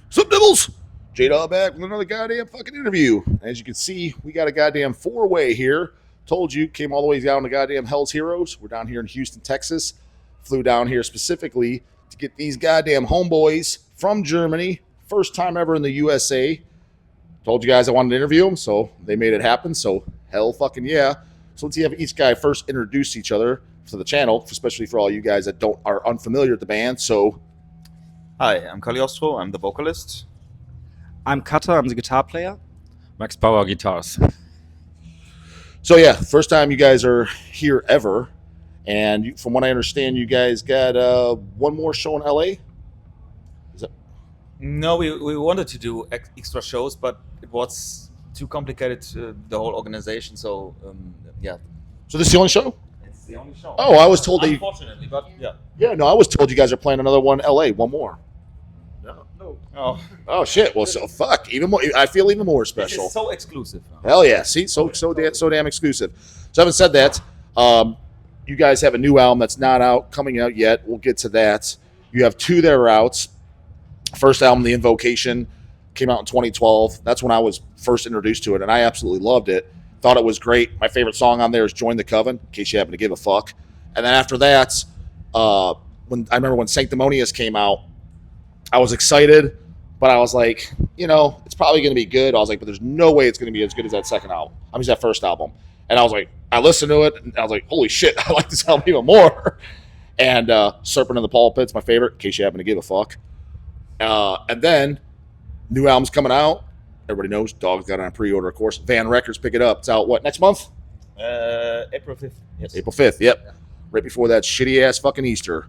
Sup, Devils? J-Dawg back with another goddamn fucking interview. As you can see, we got a goddamn four-way here. Told you, came all the way down to goddamn Hell's Heroes. We're down here in Houston, Texas. Flew down here specifically to get these goddamn homeboys from Germany. First time ever in the USA. Told you guys I wanted to interview them, so they made it happen. So hell fucking yeah. So let's have each guy first introduce each other to the channel, especially for all you guys that are unfamiliar with the band. So, hi, I'm Cagliostro. I'm the vocalist. I'm Kata. I'm the guitar player. Max Bauer guitars. So yeah, first time you guys are here ever, and from what I understand, you guys got one more show in LA. Is that? No, we wanted to do extra shows, but it was too complicated, the whole organization. So yeah. So this is the only show? It's the only show. Oh, I was told that. Unfortunately, but yeah. Yeah, no, I was told you guys are playing another one in LA, one more. No. Oh. Oh shit! Well, so fuck. Even more. I feel even more special. This is so exclusive. Hell yeah! See, so damn exclusive. So having said that, you guys have a new album that's not coming out yet. We'll get to that. You have two that are out. First album, The Invocation, came out in 2012. That's when I was first introduced to it, and I absolutely loved it. Thought it was great. My favorite song on there is "Join the Coven," in case you happen to give a fuck. And then after that, when I remember when Sanctimonious came out, I was excited, but I was like, it's probably going to be good. I was like, but there's no way it's going to be as good as that second album. I mean, that first album. And I was like, I listened to it, and I was like, holy shit, I like this album even more. And Serpent in the Pulpit's my favorite, in case you happen to give a fuck. And then, new album's coming out. Everybody knows Dawg's got it on pre-order, of course. Van Records, pick it up. It's out, next month? April 5th. Yes. April 5th, yep. Yeah. Right before that shitty-ass fucking Easter.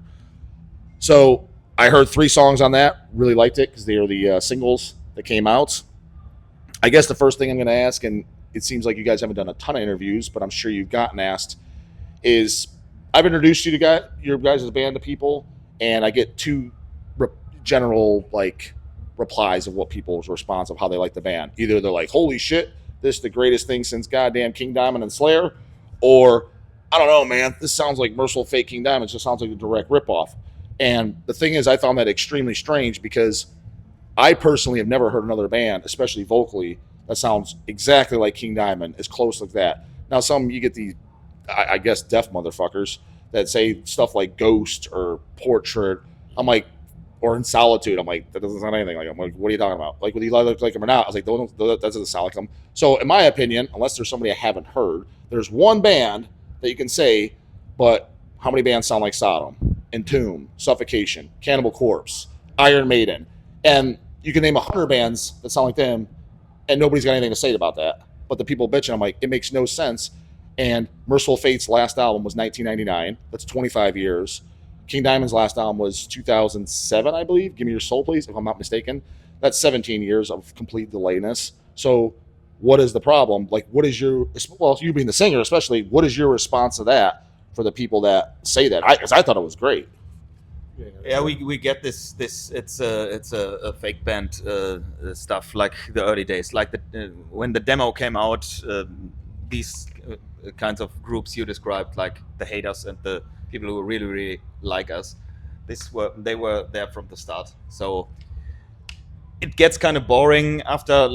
So, I heard 3 songs on that. Really liked it because they are the singles that came out. I guess the first thing I'm going to ask, and it seems like you guys haven't done a ton of interviews, but I'm sure you've gotten asked, is I've introduced you to your guys' band to people, and I get 2 general replies of what people's response of how they like the band. Either they're like, holy shit, this is the greatest thing since goddamn King Diamond and Slayer, or I don't know, man, this sounds like Merciful Fate King Diamond. It just sounds like a direct ripoff. And the thing is, I found that extremely strange because I personally have never heard another band, especially vocally, that sounds exactly like King Diamond, as close like that. Now, you get these, I guess, deaf motherfuckers that say stuff like Ghost or Portrait. I'm like, or In Solitude. I'm like, that doesn't sound anything like them. Like, what are you talking about? Like, whether you look like them or not. I was like, that doesn't sound like them. So, in my opinion, unless there's somebody I haven't heard, there's one band that you can say, but how many bands sound like Sodom? Entomb, Suffocation, Cannibal Corpse, Iron Maiden, and you can name 100 bands that sound like them, and nobody's got anything to say about that. But the people bitching, I'm like, it makes no sense. And Merciful Fate's last album was 1999. That's 25 years. King Diamond's last album was 2007, I believe. Give Me Your Soul, Please, if I'm not mistaken. That's 17 years of complete delayness. So what is the problem? Like, what is you being the singer especially, what is your response to that? For the people that say that, because I thought it was great. Yeah, we get this. It's a fake band stuff like the early days, like when the demo came out. These kinds of groups you described, like the haters and the people who really like us, they were there from the start. So it gets kind of boring after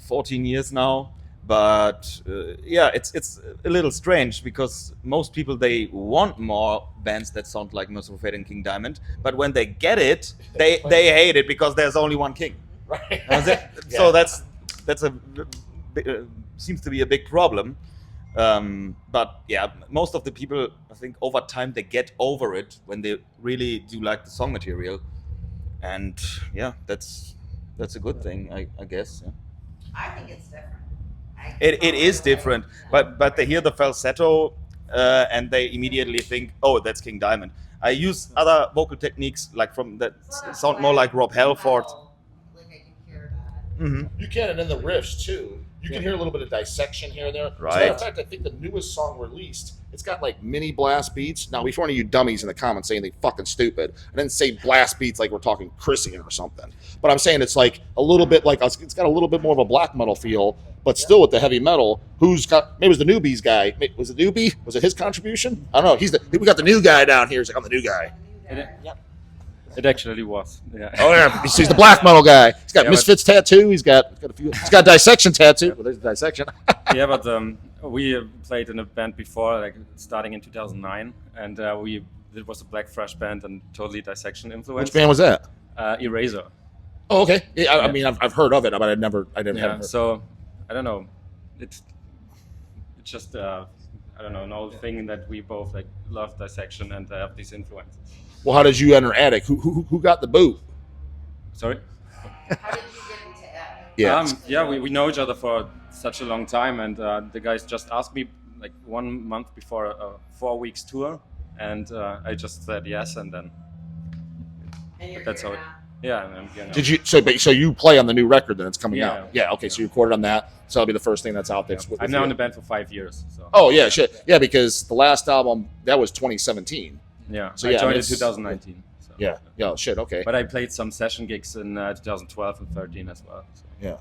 14 years now. But yeah, it's a little strange because most people, they want more bands that sound like Merciful Fate and King Diamond, but when they get it, they hate it because there's only one king. Right. So that's seems to be a big problem. But yeah, most of the people, I think, over time they get over it when they really do like the song material, and yeah, that's a good thing, I guess. Yeah. I think it's different. It is different, but they hear the falsetto and they immediately think, oh, that's King Diamond. I use other vocal techniques from that sound more like Rob Halford. Like I can hear that. Mm-hmm. You can, and in the riffs too. You can hear a little bit of dissection here and there. Right. As a matter of fact, I think the newest song released, it's got mini blast beats. Now, before any of you dummies in the comments say anything fucking stupid, I didn't say blast beats like we're talking Christian or something. But I'm saying it's a little bit it's got a little bit more of a black metal feel, but still with the heavy metal. Maybe it was the Newbies guy. Was it Newbie? Was it his contribution? I don't know. We got the new guy down here. He's like, I'm the new guy. Yep. It actually was. Yeah. Oh yeah, he's the black metal guy. He's got Yeah, Misfits tattoo. He's got a few. He's got Dissection tattoo. Well, there's Dissection. Yeah, but we played in a band before, like starting in 2009, and it was a black thrash band and totally Dissection influence. Which band was that? Eraser. Oh, okay. Yeah, I Yeah. mean, I've heard of it, but I didn't Yeah. have. So I don't know. It's just I don't know, an old thing that we both like love Dissection and have these influences. Well, how did you enter Attic? Who got the boot? Sorry. How did you get into Attic? Yeah. Yeah, we know each other for such a long time, and the guys just asked me like 1 month before a 4 weeks tour, and I just said yes, and then And you're that's here how it. now. Yeah, and you know. Did you so you play on the new record that's coming Yeah. out? Yeah. Okay. So you recorded on that. So that'll be the first thing that's out there. Yeah. I'm now in the band for 5 years. So. Oh yeah, shit. Yeah, because the last album that was 2017. Yeah. So I yeah, I joined mean, in it's- 2019. So. Yeah. Yeah. Shit. Okay. But I played some session gigs in 2012 and 13 as well. So. Yeah.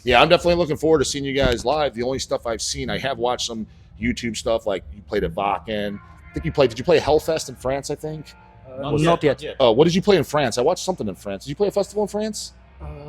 Yeah, I'm definitely looking forward to seeing you guys live. The only stuff I've seen, I have watched some YouTube stuff, like you played at Vakken. I think did you play Hellfest in France, I think? Not yet. Oh, what did you play in France? I watched something in France. Did you play a festival in France?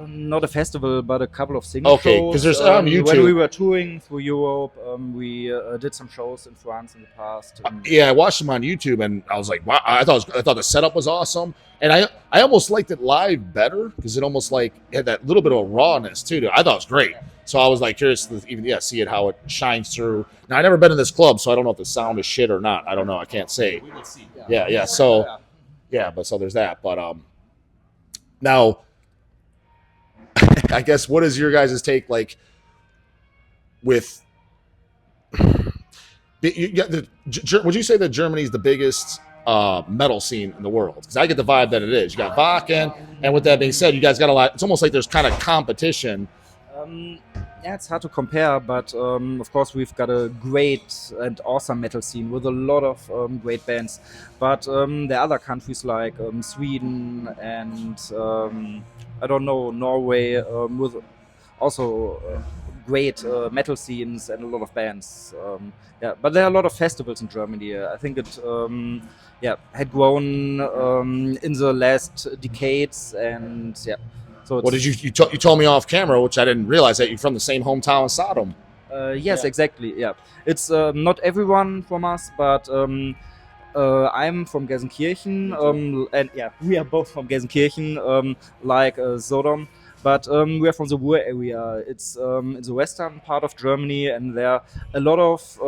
Not a festival, but a couple of single Okay, shows. 'cause there's on When YouTube- we were touring through Europe, we did some shows in France in the past. Yeah, I watched them on YouTube, and I was like, wow! I thought the setup was awesome, and I almost liked it live better because it almost like had that little bit of a rawness too. I thought it was great, so I was like curious to even see it how it shines through. Now I never been in this club, so I don't know if the sound is shit or not. I don't know. I can't say. We will see. Yeah. So yeah, but so there's that. But now I guess what is your guys' take like with? Would you say that Germany's the biggest metal scene in the world? Because I get the vibe that it is. You got Wacken, and with that being said, you guys got a lot. It's almost like there's kind of competition. Yeah, it's hard to compare, but of course we've got a great and awesome metal scene with a lot of great bands. But there are other countries like Sweden and I don't know, Norway with also great metal scenes and a lot of bands. Yeah, but there are a lot of festivals in Germany. I think it had grown in the last decades, and yeah. So What did you told me off camera, which I didn't realize that you're from the same hometown as Sodom. Yes, exactly. Yeah, it's not everyone from us, but I'm from Gelsenkirchen, and yeah, we are both from Gelsenkirchen, like Sodom. But we are from the Ruhr area. It's in the western part of Germany, and there are a lot of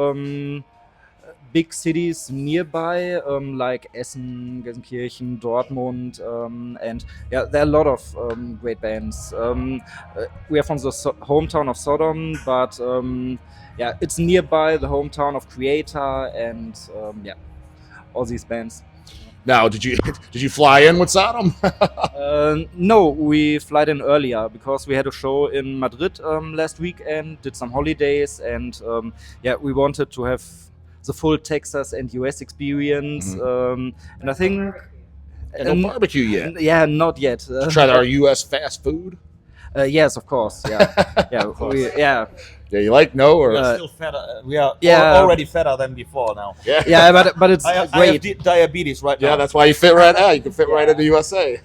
big cities nearby, like Essen, Gelsenkirchen, Dortmund, and yeah, there are a lot of great bands. We are from the hometown of Sodom, but yeah, it's nearby the hometown of Creator, and yeah, all these bands. Now, did you fly in with Sodom? No, we flight in earlier because we had a show in Madrid last weekend, did some holidays, and yeah, we wanted to have the full Texas and US experience. And I think And no barbecue yet. yeah, not yet. Try our U.S. fast food. Yes, of course. Yeah, yeah. Yeah, you like no or We are still fatter. We are Yeah. already fatter than before now. yeah. Yeah, but it's I have great. diabetes right Yeah, now. that's why you fit right now. You can fit right in the USA.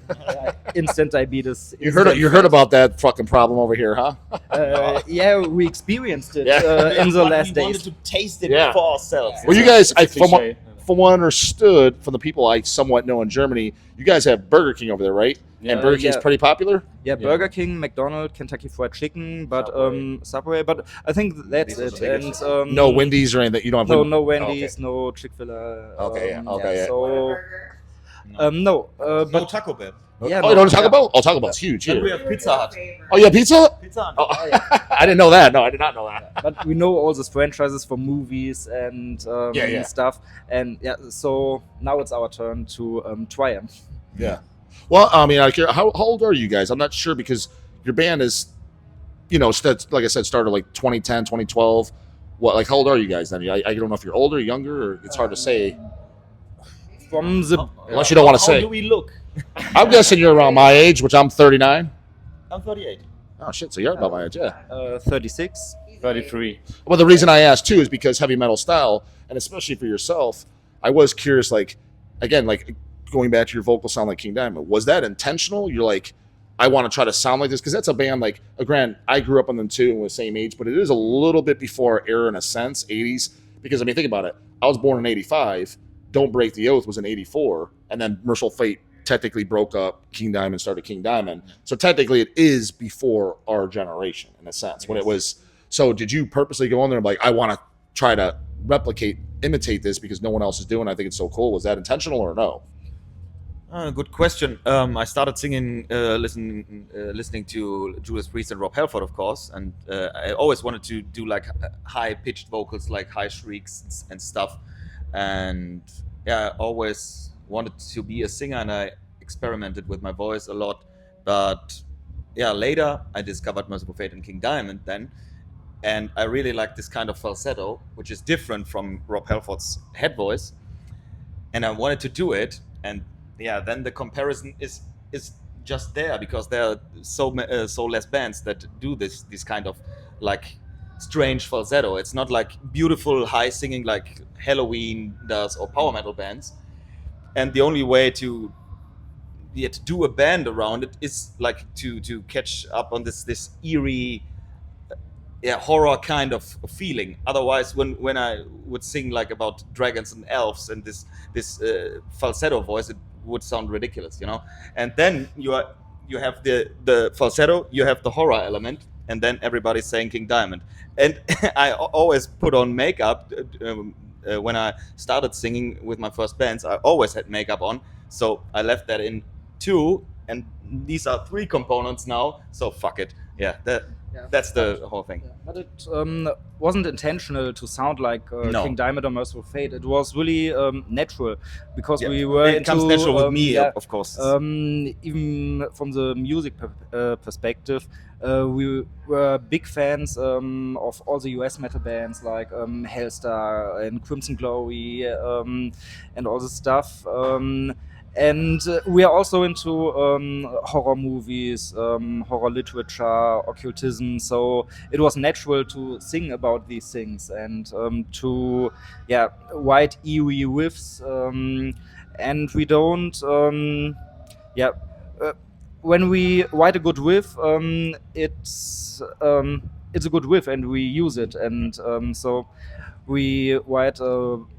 Instant diabetes. You heard about that fucking problem over here, huh? Yeah, we experienced it Yeah. in the But last we days. wanted to taste it Yeah. for ourselves. Well, you guys, It's a cliche. from what I understood from the people I somewhat know in Germany, you guys have Burger King over there, right? And Burger King's yeah. pretty popular. Yeah, Burger King, McDonald's, Kentucky Fried Chicken, but Subway. But I think that's it. And No Wendy's or anything. You don't have no, Wendy's. no Oh, Wendy's, no Chick-fil-A. Okay, yeah, okay, yeah. So Burger. no, No but Taco Bell. yeah, Oh, you don't Taco Bell? Oh, Taco Bell's huge Then we here. have Pizza Hut. Oh, yeah, pizza? Pizza Hut. Oh, I didn't know that. No, I did not know that. but we know all these franchises for movies and Yeah. stuff, and yeah. So now it's our turn to try them. Yeah. Well, I mean, how old are you guys? I'm not sure because your band is, like I said, started like 2010, 2012. What, like, how old are you guys then? I don't know if you're older, younger, or it's hard to say. From the Unless you don't want to How say. do we look? I'm guessing you're around my age, which I'm 39. I'm 38. Oh, shit. So you're about my age, yeah. 36. 33. Well, the reason I asked, too, is because heavy metal style, and especially for yourself, I was curious, like, again, like, going back to your vocal sound like King Diamond, was that intentional? You're like, I want to try to sound like this, because that's a band like, grant I grew up on them too and was the same age, but it is a little bit before our era in a sense, 80s. Because I mean, think about it. I was born in 85. Don't Break the Oath was in 84, and then Merciful Fate technically broke up. King Diamond started King Diamond. So technically it is before our generation in a sense. When it was, so did you purposely go on there and like, I want to try to imitate this because no one else is doing it? I think it's so cool. Was that intentional or no? Good question. I started singing, listening to Judas Priest and Rob Halford, of course, and I always wanted to do like high-pitched vocals, like high shrieks and stuff. And yeah, I always wanted to be a singer, and I experimented with my voice a lot. But yeah, later I discovered Merciful Fate and King Diamond then, and I really like this kind of falsetto, which is different from Rob Halford's head voice, and I wanted to do it. And yeah, then the comparison is just there, because there are so less bands that do this kind of like strange falsetto. It's not like beautiful high singing like Halloween does or power metal bands. And the only way to do a band around it is like to catch up on this eerie horror kind of feeling. Otherwise, when I would sing like about dragons and elves and this falsetto voice, it would sound ridiculous, you know. And then you have the falsetto, you have the horror element, and then everybody's saying King Diamond. And I always put on makeup when I started singing with my first bands. I always had makeup on, so I left that in too. And these are 3 components now, so fuck it. Yeah, that's the whole thing. Yeah, but it wasn't intentional to sound like No. King Diamond or Merciful Fate. It was really natural, because Yeah, we were it comes into, natural with me, of course. even from the music perspective, we were big fans of all the US metal bands like Hellstar and Crimson Glory and all this stuff. And we are also into horror movies, horror literature, occultism. So it was natural to sing about these things and to write eerie riffs. And we don't, when we write a good riff, it's a good riff, and we use it. And so we write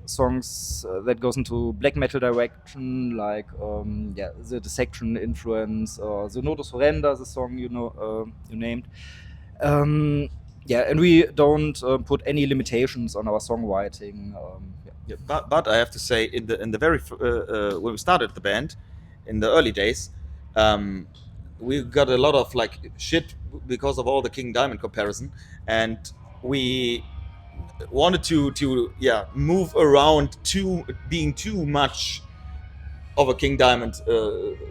songs that goes into black metal direction, like the Dissection influence, or the Nodus Horrenda, the song you named. And we don't put any limitations on our songwriting. But I have to say, in the very when we started the band, in the early days, we got a lot of like shit because of all the King Diamond comparison, and we wanted to move around to being too much of a King Diamond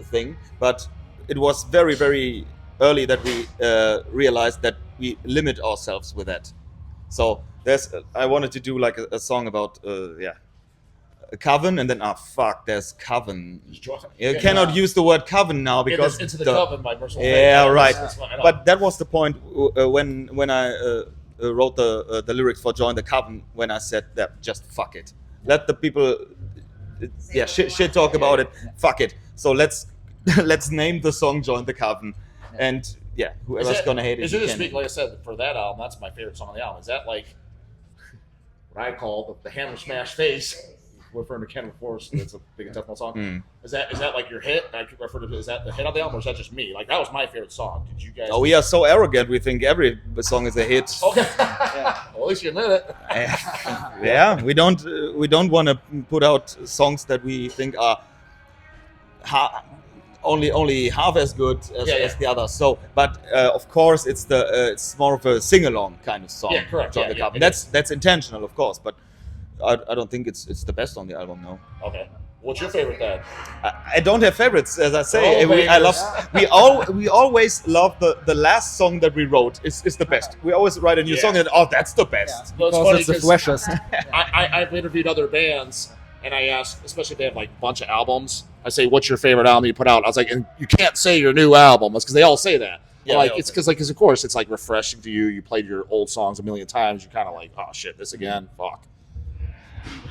thing. But it was very, very early that we realized that we limit ourselves with that. So I wanted to do like a song about a coven, and then there's coven. You cannot use the word coven now because Into the Coven by Merciful Yeah, Fate. right. That's what I know. But that was the point when I wrote the lyrics for Join the Coven, when I said that just fuck it. Let the people shit talk about it. Fuck it. So let's name the song Join the Coven. And whoever's gonna hate it. Is it you a can. speak, like I said, for that album, that's my favorite song on the album. Is that like what I call the hammer smash face? Referring to Cannibal Corpse, that's a big Deathmetal song. Is that like your hit? I could refer to, is that the hit on the album, or is that just me? Like, that was my favorite song. Did you guys? Oh, we are so arrogant. We think every song is a hit. Okay. Well, at least you admit it. Yeah, we don't want to put out songs that we think are only half as good as the others. So, but of course, it's more of a sing-along kind of song. Yeah, correct. Join the Coven. That's intentional, of course, but I don't think it's the best on the album, no. Okay. What's your favorite then? I don't have favorites, as I say. Oh, We always love the last song that we wrote is the best. We always write a new song and that's the best. Well, Because it's the freshest. I've interviewed other bands, and I asked, especially if they have like a bunch of albums, I say, "What's your favorite album you put out?" I was like, and you can't say your new album, because they all say that. Yeah, like they all it's say because of course it's like refreshing to you. You played your old songs a million times. You're kind of like, oh shit, this again, fuck.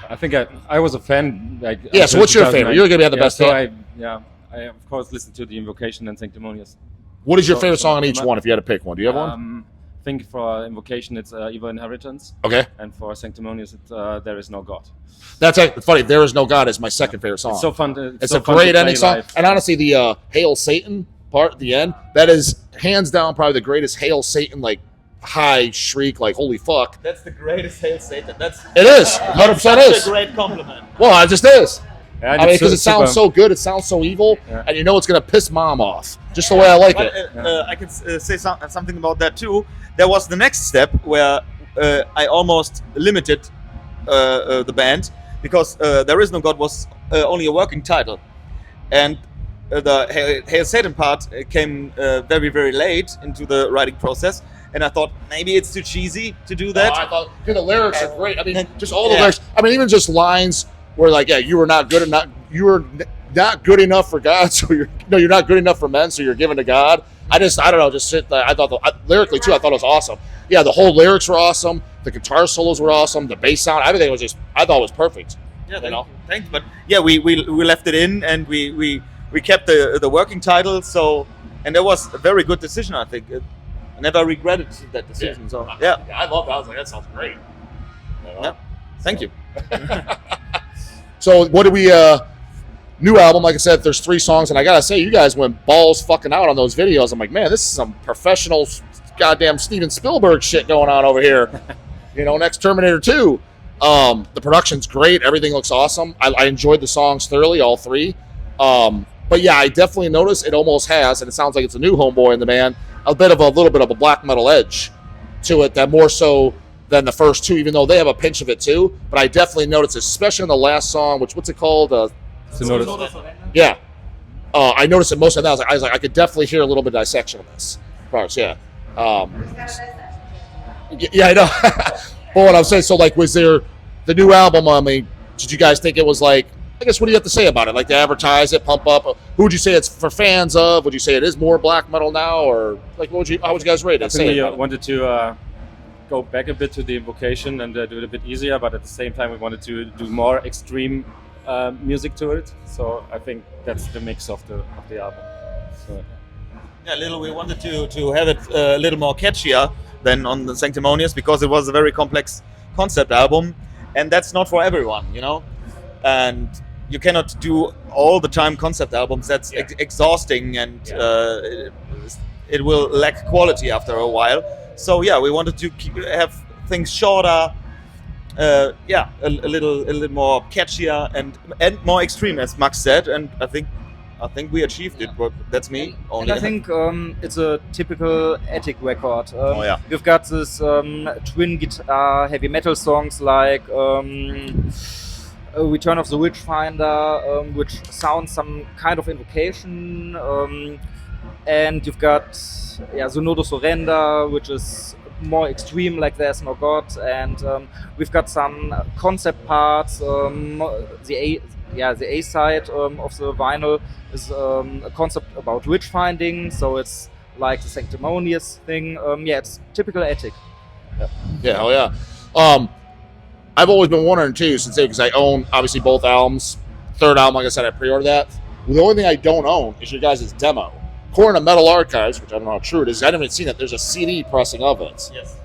I think I was a fan. Like, Yeah, so until what's your 2009. favorite? You're gonna have the Yeah, best so fan. I of course listened to the Invocation and Sanctimonious. What is your So- favorite so song on each my- one? If you had to pick one, do you have one? I think for Invocation it's Evil Inheritance, Okay, and for Sanctimonious it's There Is No God. that's funny. There Is No God is my second favorite song. It's so fun. It's so a fun great to ending play song. live. And honestly, the Hail Satan part at the end, that is hands down probably the greatest Hail Satan, like high shriek, like holy fuck. That's the greatest Hail Satan. It is. 100% is. a great compliment. Well, it just is. Yeah, I mean, it's because it sounds super- so good, it sounds so evil, Yeah. and you know it's going to piss mom off. Just the way I like But, it. I can say something about that too. There was the next step where I almost limited the band because There Is No God was only a working title, and the Hail Satan part came very, very late into the writing process, and I thought maybe it's too cheesy to do that. I thought, dude, the lyrics are great. I mean, just all the Yeah. lyrics. I mean, even just lines where like, yeah, you were not good enough. You were not good enough for God, so you're not good enough for men, so you're given to God. I don't know, just sit there. I thought lyrically too, I thought it was awesome. Yeah, the whole lyrics were awesome. The guitar solos were awesome. The bass sound, everything was just, I thought it was perfect. Yeah, You know? thanks. But yeah, we left it in, and we kept the working title. So, and that was a very good decision, I think. I never regretted that decision. So yeah, I love that. I was like, that sounds great. You know? Yeah. Thank you. So what do we? New album, like I said, there's 3 songs, and I gotta say, you guys went balls fucking out on those videos. I'm like, man, this is some professional, goddamn Steven Spielberg shit going on over here. You know, next Terminator 2. The production's great. Everything looks awesome. I enjoyed the songs thoroughly, all 3. But yeah, I definitely noticed it almost has, and it sounds like it's a new homeboy in the band, a little bit of a black metal edge to it, that more so than the first 2, even though they have a pinch of it too. But I definitely noticed, especially in the last song, what's it called? Yeah. I noticed it most of that. I was like, I could definitely hear a little bit of dissection of this. Parts, yeah. Yeah, I know. But what I'm saying, so like, was there the new album? I mean, did you guys think it was like? I guess what do you have to say about it? Like to advertise it, pump up. Who would you say it's for fans of? Would you say it is more black metal now, or like how would you guys rate I it? think Say we it. wanted to go back a bit to the Invocation and do it a bit easier, but at the same time we wanted to do more extreme music to it. So I think that's the mix of the album. So, Yeah, we wanted to have it a little more catchier than on the Sanctimonious because it was a very complex concept album, and that's not for everyone, you know. And you cannot do all the time concept albums. That's exhausting, and it will lack quality after a while. So yeah, we wanted to have things shorter. A little more catchier and more extreme, as Max said, and I think we achieved it. But that's me only. And I think it's a typical Attic record. yeah. You've got this twin guitar heavy metal songs like Return of the Witchfinder, which sounds some kind of invocation, and you've got Sonodo Surrender, which is more extreme, like There's No God, and we've got some concept parts. The A side of the vinyl is a concept about witch finding, so it's like the Sanctimonious thing. It's typical Attic. Yeah, hell yeah. I've always been wondering too, because I own obviously both albums. 3rd album, like I said, I pre-ordered that. The only thing I don't own is your guys' demo. According to Metal Archives, which I don't know how true it is, I haven't even seen it. There's a CD pressing of it. Yes.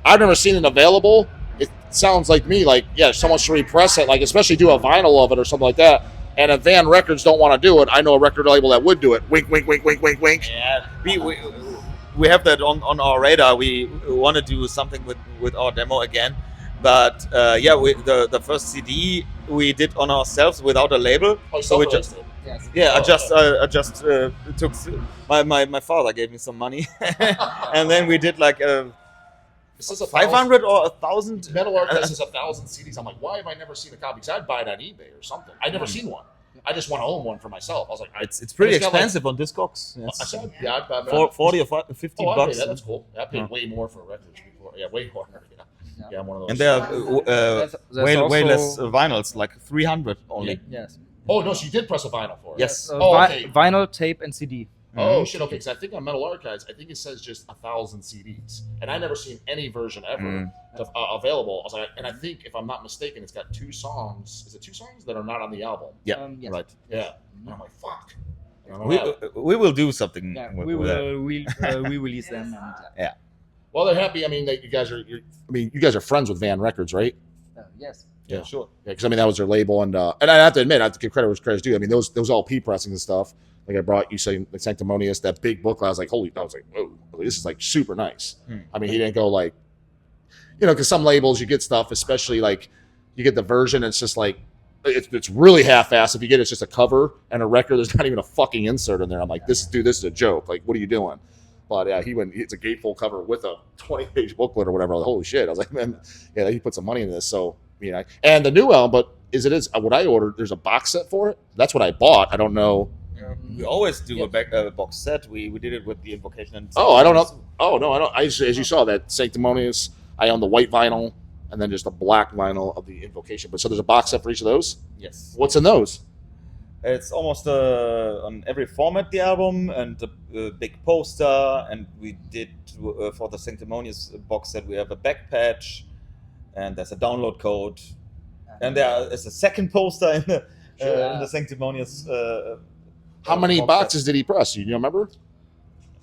I've never seen it available. It sounds like me, like, yeah, someone should repress it, like, especially do a vinyl of it or something like that. And if Van Records don't want to do it, I know a record label that would do it. Wink, wink, wink, wink, wink, wink. Yeah, we have that on our radar. We want to do something with our demo again. But the first CD we did on ourselves without a label. Oh, so we just I just took my father gave me some money, and then we did like This is a 500 or 1,000. Metal Archives is 1,000 CDs. I'm like, why have I never seen a copy? Because I'd buy it on eBay or something. I'd never seen one. I just want to own one for myself. I was like, It's pretty it's got, like- expensive on Discogs. I Yes. said, yeah, I'd buy 40 or 50 I'd pay bucks. that. That's cool. I paid way more for records before. Yeah, way more. Yeah, I'm one of those. And there are There's way less also- vinyls, like 300 only. Yes. Oh no, so you did press a vinyl for it. Yes. Oh, okay. Vinyl, tape, and CD. Oh shit! Okay, because I think on Metal Archives, I think it says just 1,000 CDs, and I never seen any version ever available. I was like, and I think if I'm not mistaken, it's got 2 songs. Is it 2 songs that are not on the album? Yeah, Yes. right. Yeah. And I'm like, fuck. I don't We, know. we will do something. Yeah, with we that. will we release them. And, Well, they're happy. I mean, that you guys are. You guys are friends with Van Records, right? yes. Yeah, sure. Yeah, because I mean that was their label, and I have to admit, I have to give credit where credit's due. I mean those LP pressings and stuff. Like I brought you saying like Sanctimonious, that big booklet. I was like, holy! I was like, whoa, this is like super nice. I mean, he didn't go like, because some labels you get stuff, especially like you get the version, it's just like it's really half-assed. If you get it's just a cover and a record, there's not even a fucking insert in there. I'm like, this is a joke. Like, what are you doing? But yeah, it's a gatefold cover with a 20-page booklet or whatever. Like, holy shit! I was like, man, yeah, he put some money into this. So and the new album, but is what I ordered? There's a box set for it. That's what I bought. I don't know. We always do a box set. We did it with the Invocation. And I don't know. Oh no, I don't. As you saw that Sanctimonious, I own the white vinyl and then just a black vinyl of the Invocation. But so there's a box set for each of those. Yes. What's in those? It's almost on every format, the album, and a big poster. And we did for the Sanctimonious box set, we have a back patch, and there's a download code, and there is a second poster in the Sanctimonious. How many box boxes did he press? You remember?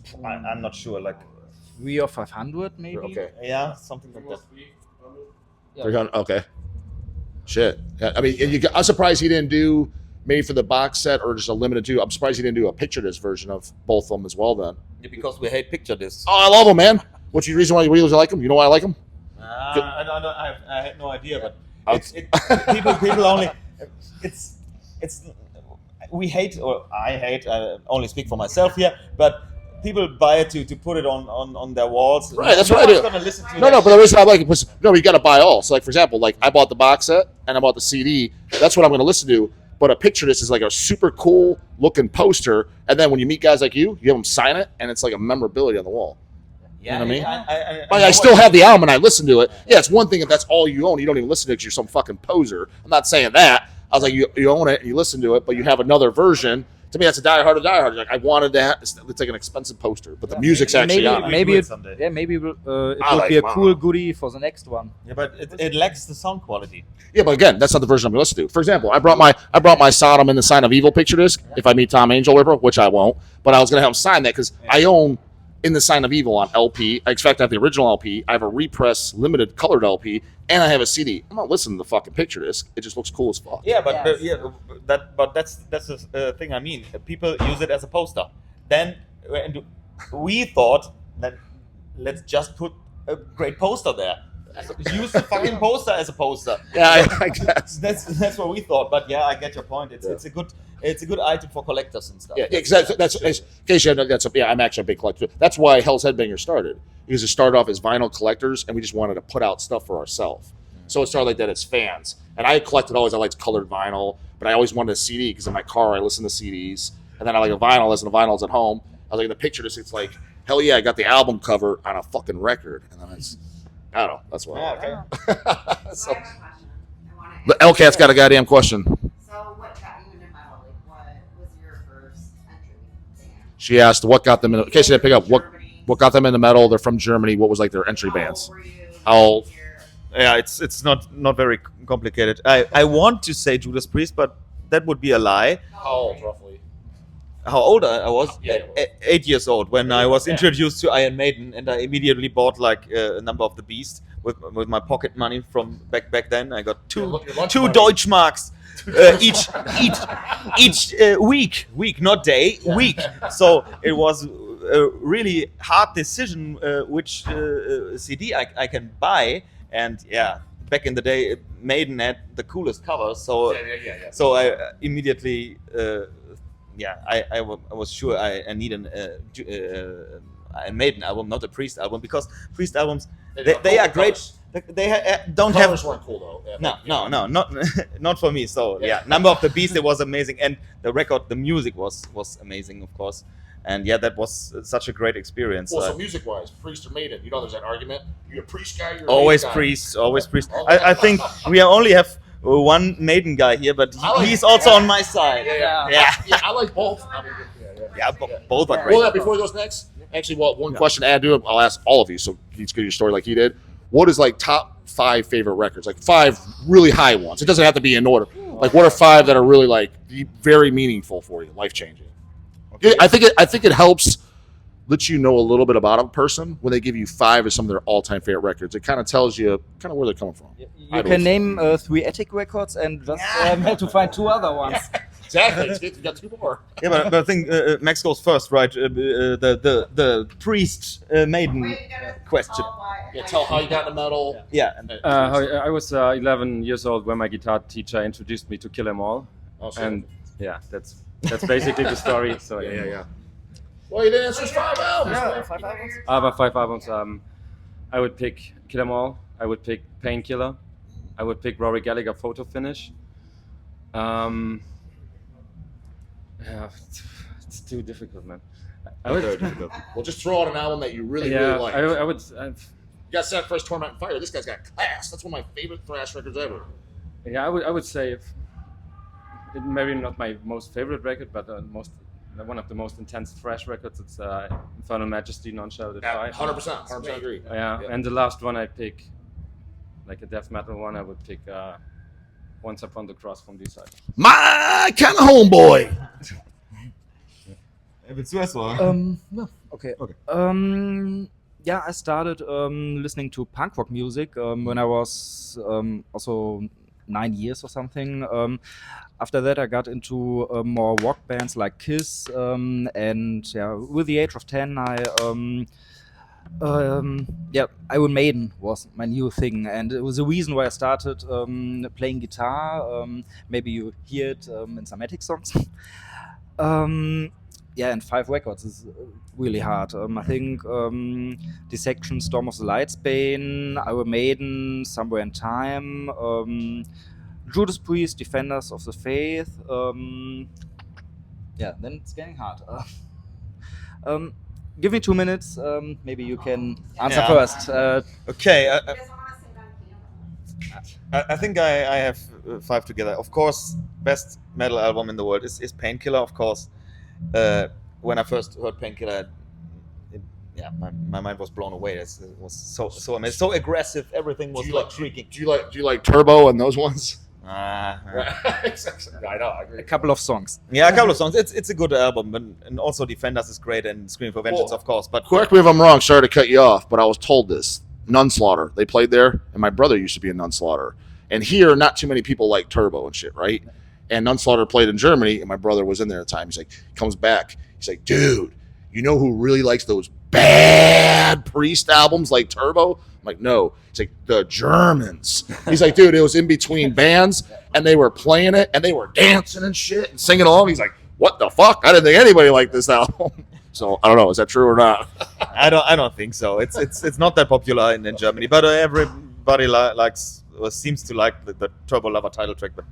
set. I'm not sure. Like 300 or 500 maybe. Okay. yeah, something like that. 300. Okay. Shit. Yeah, I mean, I'm surprised he didn't do maybe for the box set or just a limited 2. I'm surprised he didn't do a picture disc version of both of them as well. Then. Yeah, because we hate picture discs. Oh, I love them, man. What's the reason why you really like them? You know why I like them? I had no idea, but I'll- people only. It's we hate, or I hate. I only speak for myself here, but people buy it to put it on their walls. Right, that's No what I one's do. gonna listen to No, that but the reason I like it was you got to buy all. So, like for example, like I bought the box set and I bought the CD. That's what I'm going to listen to. But a picture disc is like a super cool looking poster, and then when you meet guys like you have them sign it, and it's like a memorability on the I Yeah, mean? I I still have the album and I listen to it. Yeah, it's one thing if that's all you own. You don't even listen to it because you're some fucking poser. I'm not saying that. I was like, you own it and you listen to it, but you have another version. To me, that's a diehard of diehard. Like, I wanted that. It's like an expensive poster, but the music's actually on it. Maybe do it it, someday. yeah, maybe it would I like be a mine. cool goodie for the next one. Yeah, but it lacks the sound quality. Yeah, but again, that's not the version I'm going to listen to. For example, I brought my Sodom and the Sign of Evil picture disc. If I meet Tom Angel Ripper, which I won't, but I was going to have him sign that because I own In the Sign of Evil on LP. I expect to have the original LP. I have a repress limited colored LP, and I have a CD. I'm not listening to the fucking picture disc. It just looks cool as fuck. Yeah, but Yes. that's the thing. I mean, people use it as a poster. Then we thought that let's just put a great poster there. Use the fucking poster as a poster. Yeah, I guess. That's what we thought. But yeah, I get your point. It's a good item for collectors and stuff. Yeah, exactly. That's in case you know, I'm actually a big collector. That's why Hell's Headbanger started. Because it started off as vinyl collectors, and we just wanted to put out stuff for ourselves. So it started like that as fans. And I collected always. I liked colored vinyl, but I always wanted a CD because in my car I listen to CDs, and then I like a vinyl. Listen to vinyls at home. I was like, the picture just it's like, hell yeah, I got the album cover on a fucking record, and then I don't know. That's why. Yeah, okay. So I have a question. I want to The L-Cat's got a goddamn question. So what got you into metal? Like, what was your first entry band? She asked, "What got them in?" In case you didn't pick up, Germany. what got them into metal? They're from Germany. What was like their entry How bands? old were you? How old? Yeah, it's not very complicated. I want to say Judas Priest, but that would be a lie. How old, roughly? How old I was? Yeah. 8 years old when I was introduced to Iron Maiden, and I immediately bought like a Number of the Beast with my pocket money from back then. I got two Deutschmarks each week, not day, week. So it was a really hard decision which CD I can buy, and yeah. Back in the day, Maiden had the coolest covers, so so I immediately, I was sure I need a Maiden album, not a Priest album, because Priest albums they are great. They don't have Covers weren't cool though. Yeah, no, not for me. So yeah, Number of the Beast, it was amazing, and the record, the music was amazing, of course. And yeah, that was such a great experience. Well, so music-wise, Priest or Maiden? You know, there's that argument. You're a Priest guy. You're a Always Maiden guy. Priest, always Priest. I think we only have one Maiden guy here, but he's also on my side. Yeah. Yeah. I like both. I mean, Yeah, both are great. Well, before he goes next, actually, one question to add to it, I'll ask all of you, so you can get your story like he did. What is like top 5 favorite records? Like 5 really high ones. It doesn't have to be in order. Like what are 5 that are really like very meaningful for you, life changing? Okay. I think it helps let you know a little bit about a person when they give you 5 of some of their all-time favorite records. It kind of tells you kind of where they're coming from. You can name 3 Attic records and just have to find 2 other ones. Exactly. You got 2 more. Yeah, but I think Max goes first, right? The priest maiden question. Yeah, tell how you got into metal. Yeah. I was 11 years old when my guitar teacher introduced me to Kill 'Em All, and yeah, that's basically the story. So yeah. Well, you didn't answer 5 albums. Yeah, 5 albums. But 5 albums. I would pick Kill 'Em All. I would pick Painkiller. I would pick Rory Gallagher Photo Finish. Yeah, it's too difficult, man. Very difficult. Well, just throw out an album that you really like. I would. You got Set First Torment and Fire. This guy's got class. That's one of my favorite thrash records ever. Yeah, I would say maybe not my most favorite record, but one of the most intense thrash records. It's Infernal Majesty, Non-Shielded Fight. 100% agree. Yeah, and the last one I pick, like a death metal one, I would pick Once Upon the Cross from Deicide. My kind of homeboy. Willst du erst mal? No. Okay. Okay. Yeah, I started listening to punk rock music when I was also 9 years or something. After that, I got into more rock bands like KISS, and yeah, with the age of 10, Iron Maiden was my new thing, and it was the reason why I started playing guitar. Maybe you hear it in some Attic songs. Yeah, and 5 records is really hard. I think Dissection, Storm of the Lightsbane, Iron Maiden, Somewhere in Time, Judas Priest, Defenders of the Faith. Yeah, then it's getting hard. Give me 2 minutes. Maybe you can answer first. Okay. He doesn't want to sing on Cannibal. I think I have 5 together. Of course, best metal album in the world is Painkiller, of course. When I first heard Painkiller, my mind was blown away. It was so amazing, so aggressive. Everything was shrieking. Do you like Turbo and those ones? I know. I agree. A couple of songs. Yeah, a couple of songs. It's a good album, and also Defenders is great, and Scream for Vengeance, of course. But Correct me if I'm wrong. Sorry to cut you off, but I was told this. Nunslaughter. They played there, and my brother used to be a Nunslaughter. And here, not too many people like Turbo and shit, right? And Nunslaughter played in Germany, and my brother was in there at the time. He's like, he comes back. He's like, dude, you know who really likes those bad Priest albums like Turbo? I'm like, no. He's like, the Germans. He's like, dude, it was in between bands, and they were playing it, and they were dancing and shit and singing along. He's like, what the fuck? I didn't think anybody liked this album. So I don't know. Is that true or not? I don't think so. It's not that popular in Germany, but everybody likes or seems to like the Turbo Lover title track. But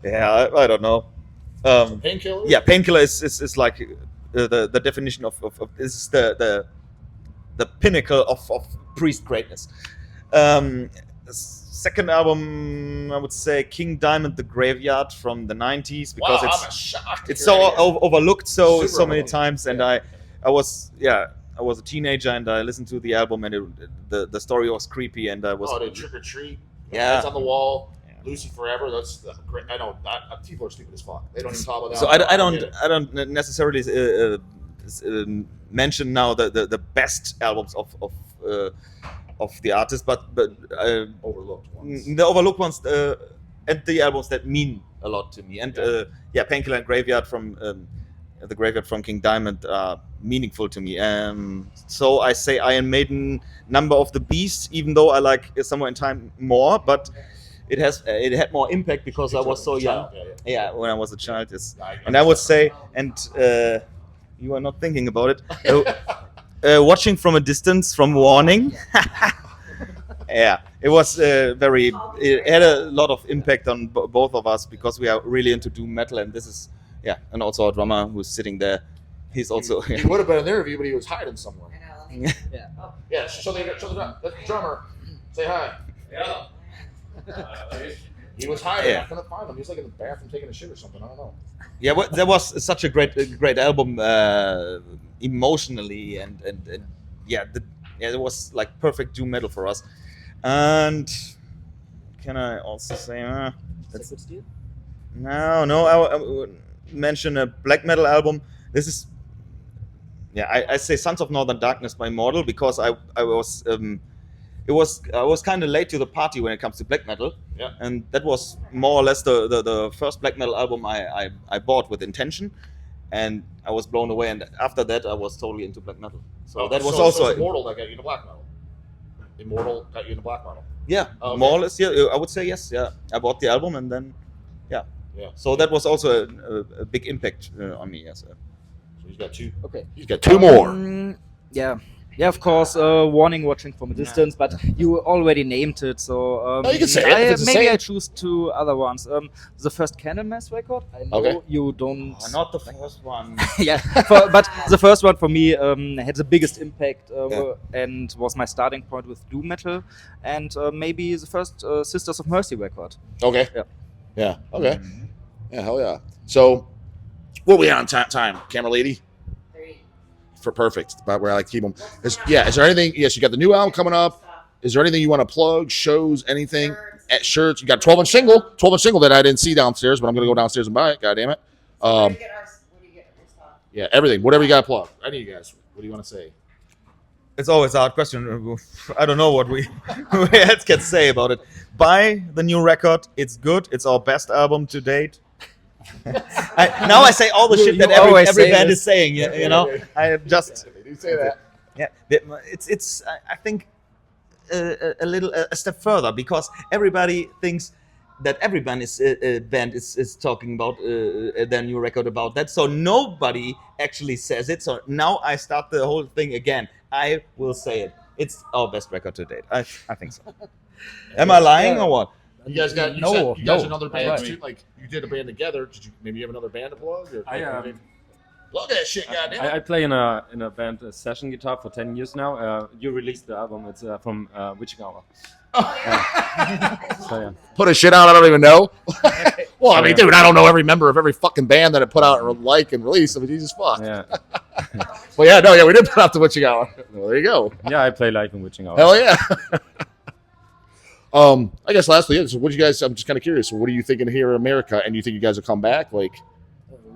yeah, I don't know. Painkiller? Yeah, Painkiller is like the definition of this is the pinnacle of Priest greatness. Second album, I would say King Diamond, The Graveyard from the 90s, because it's so overlooked so many times, and I was a teenager and I listened to the album, and the story was creepy, and I was the Trick or Treat. Yeah. It's on the wall. Lucy Forever. That's great. I know. People are stupid as fuck. They don't even talk about that. So I don't necessarily mention now the best albums of the artist, but overlooked ones. The overlooked ones and the albums that mean a lot to me. And Painkiller and Graveyard from the Graveyard from King Diamond are meaningful to me. So I say Iron Maiden, Number of the Beast, even though I like Somewhere in Time more, but it had more impact because I was so young. Yeah, when I was a child. Yes. And I would say, and you are not thinking about it, Watching from a Distance from Warning. Yeah, it was it had a lot of impact on both of us because we are really into doom metal, and this is, and also our drummer who's sitting there. He's also. He would have been in the interview, but he was hiding somewhere. I know. Yeah, show the drummer. Say hi. Yeah. He was hiding. Yeah. I couldn't find him. He was like in the bathroom taking a shit or something. I don't know. Yeah, well, that was such a great album emotionally and yeah, it was like perfect doom metal for us. And can I also say that's Sacred Steel? no, I would mention a black metal album. This is I say Sons of Northern Darkness by Mortal because I was I was kind of late to the party when it comes to black metal. Yeah. And that was more or less the first black metal album I bought with intention, and I was blown away. And after that, I was totally into black metal. So that was also it's Immortal that got you into black metal. Immortal got you into black metal. yeah, Okay. more or less. Yeah, I would say yes. Yeah, I bought the album and then Yeah. So that was also a big impact on me. Yes. So he's got two. Okay. He's got two more. Yeah. Yeah, of course, Warning watching from a distance, but you already named it, so No, you can say it if it's the maybe same. I choose two other ones. The first Cannibal record, I know Okay. you don't... Oh, not the first one. yeah, but the first one for me had the biggest impact and was my starting point with doom metal, and maybe the first Sisters of Mercy record. Okay. Yeah. Yeah. Okay. Yeah. Hell yeah. So, what are we on time, camera lady? 3. For perfect. About where I like to keep them. Is there anything? Yes, you got the new album coming up. Is there anything you want to plug? Shows? Anything? At shirts. You got 12-inch single. 12-inch single that I didn't see downstairs, but I'm gonna go downstairs and buy it. God damn it. Where do you get your stuff? Yeah. Everything. Whatever you got to plug. Any of you guys. What do you want to say? It's always a hard question. I don't know what we else can say about it. Buy the new record. It's good. It's our best album to date. Now I say all the shit that You every always say band this. is saying. You know, I just They do say that. yeah. It's I think a step further because everybody thinks that every band is talking about their new record about that. So nobody actually says it. So now I start the whole thing again. I will say it. It's our best record to date. I think so. Am I lying or what? You guys got No, you guys no. another band Right. too? Like you did a band together. Did you maybe you have another band to plug? Or, plug that shit, goddamn. I play in a band session guitar for 10 years now. You released the album. It's from Witching Hour. So yeah. Put a shit out I don't even know. Well, I mean, dude, I don't know every member of every fucking band that it put out and like and release. I mean, Jesus fuck. Yeah. Well, yeah, we did put out the what you got. Well, there you go. Yeah, I play live in Witching Hour. Hell yeah. I guess lastly, so what do you guys? I'm just kind of curious. What are you thinking here in America? And you think you guys will come back? Like,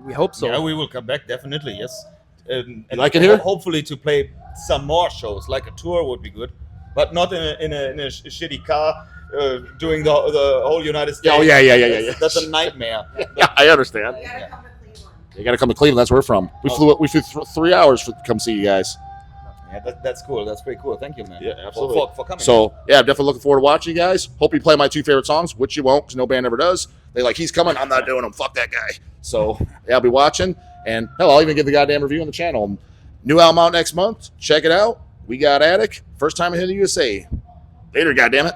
We hope so. Yeah, we will come back definitely. Yes. And like it here? Hopefully to play some more shows. Like a tour would be good, but not in a shitty car doing the whole United States. Oh yeah. That's a nightmare. Yeah, I understand. You gotta come to Cleveland. You got to come to Cleveland. That's where we're from. We flew 3 hours to come see you guys. Yeah, that's cool. That's pretty cool. Thank you, man. Yeah, absolutely. For coming. So yeah, I'm definitely looking forward to watching you guys. Hope you play my two favorite songs, which you won't, because no band ever does. They like, he's coming, I'm not doing him. Fuck that guy. So yeah, I'll be watching, and hell, I'll even give the goddamn review on the channel. New album out next month. Check it out. We got Attic. First time here in the USA. Later, goddammit.